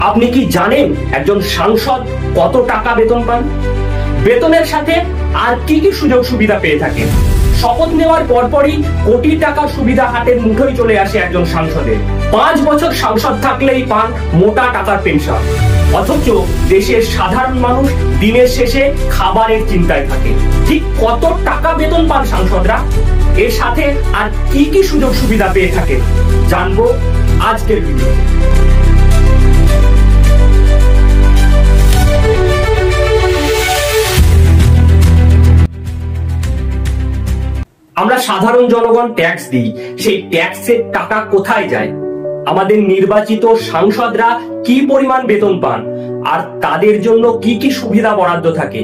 আপনি কি জানেন একজন সাংসদ কত টাকা বেতন পান? বেতনের সাথে আর কি কি সুযোগ সুবিধা পেয়ে থাকেন? শপথ নেওয়ার পরপরই কোটি টাকার সুবিধা হাতের মুঠোয় চলে আসে একজন সাংসদের। 5 বছর সাংসদ থাকলেই পান মোটা টাকার পেনশন। অথচ দেশের সাধারণ মানুষ দিনের শেষে খাবারের চিন্তায় থাকে। ঠিক কত টাকা বেতন পান সাংসদরা? এর সাথে আর কি কি সুযোগ সুবিধা পেয়ে থাকেন জানবো আজকের ভিডিও। আমরা সাধারণ জনগণ ট্যাক্স দিই, সেই ট্যাক্সের টাকা কোথায় যায়? আমাদের নির্বাচিত সাংসদরা কি পরিমাণ বেতন পান আর তাদের জন্য কি কি সুবিধা বরাদ্দ থাকে?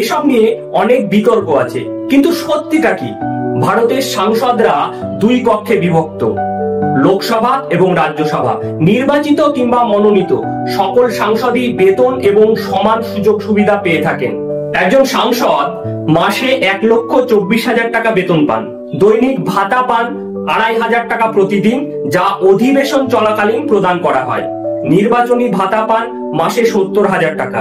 এসব নিয়ে অনেক বিতর্ক আছে, কিন্তু সত্যিটা কি? ভারতের সাংসদরা 2 কক্ষে বিভক্ত, লোকসভা এবং রাজ্যসভা। নির্বাচিত কিংবা মনোনীত সকল সাংসদই বেতন এবং সমান সুযোগ সুবিধা পেয়ে থাকেন। একজন সাংসদ মাসে 1,24,000 টাকা বেতন পান। দৈনিক ভাতা পান 2,500 টাকা প্রতিদিন, যা অধিবেশন চলাকালীন প্রদান করা হয়। নির্বাচনী ভাতা পান মাসে 70,000 টাকা।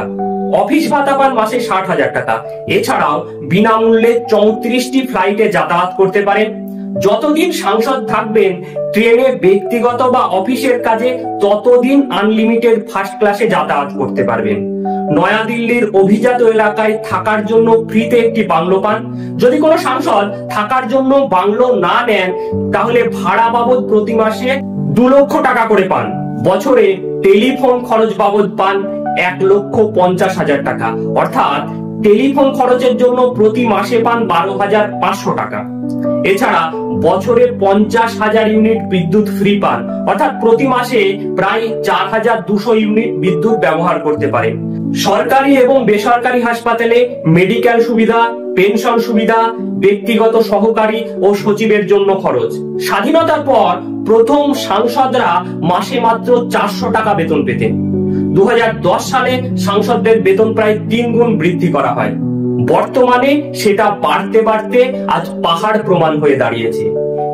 অফিস ভাতা পান মাসে 60,000 টাকা। এছাড়াও বিনামূল্যে 34টি ফ্লাইটে যাতায়াত করতে পারেন। যতদিন সাংসদ থাকবেন, ট্রেনে ব্যক্তিগত বা অফিসের কাজে ততদিন আনলিমিটেড ফার্স্ট ক্লাসে যাতায়াত করতে পারবেন। নয়াদিল্লির অভিজাত এলাকায় থাকার জন্য ফ্রিতে একটি বাংলো পান। যদি কোনো সাংসদ থাকার জন্য বাংলো না নেন, তাহলে ভাড়া বাবদ প্রতি মাসে 2 লক্ষ টাকা করে পান। বছরে টেলিফোন খরচ বাবদ পান 1,50,000 টাকা। অর্থাৎ টেলিফোন খরচের জন্য প্রতি মাসে পান 12,500 টাকা। এছাড়া বছরে 50,000 ইউনিট বিদ্যুৎ ফ্রি পান, অর্থাৎ প্রতি মাসে প্রায় 4,200 ইউনিট বিদ্যুৎ ব্যবহার করতে পারেন। সরকারি এবং বেসরকারি হাসপাতালে মেডিকেল সুবিধা, পেনশন সুবিধা, ব্যক্তিগত সহকারী ও সচিবের জন্য খরচ। স্বাধীনতার পর প্রথম সাংসদরা মাসে মাত্র 400 টাকা বেতন পেতেন। 2010 সালে সাংসদদের বেতন প্রায় 3 গুণ বৃদ্ধি করা হয়। বর্তমানে সেটা বাড়তে বাড়তে আজ পাহাড় প্রমাণ হয়ে দাঁড়িয়েছে।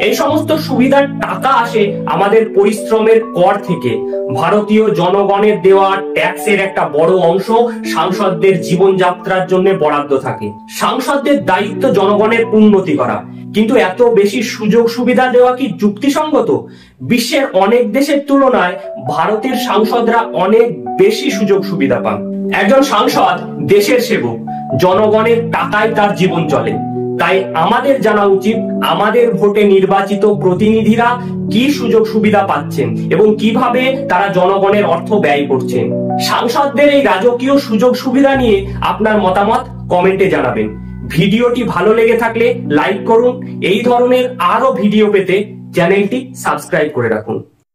এই সমস্ত সুবিধার টাকা আসে আমাদের পরিশ্রমের কর থেকে। ভারতীয় জনগণের দেওয়া ট্যাক্সের একটা বড় অংশ সাংসদদের জীবনযাত্রার জন্য বরাদ্দ থাকে। সাংসদদের দায়িত্ব জনগণের উন্নতি করা, কিন্তু এত বেশি সুযোগ সুবিধা দেওয়া কি যুক্তিসঙ্গত? বিশ্বের অনেক দেশের তুলনায় ভারতের সাংসদরা অনেক বেশি সুযোগ সুবিধা পান। একজন সাংসদ দেশের সেবক, জনগণের টাকায় তার জীবন চলে। তাই আমাদের জানা উচিত আমাদের ভোটে নির্বাচিত প্রতিনিধিরা কি সুযোগ সুবিধা পাচ্ছেন এবং কিভাবে তারা জনগণের অর্থ ব্যয় করছেন। সাংসদদের এই রাজকীয় সুযোগ সুবিধা নিয়ে আপনার মতামত কমেন্টে জানাবেন। ভিডিওটি ভালো লেগে থাকলে লাইক করুন। এই ধরনের আরো ভিডিও পেতে চ্যানেলটি সাবস্ক্রাইব করে রাখুন।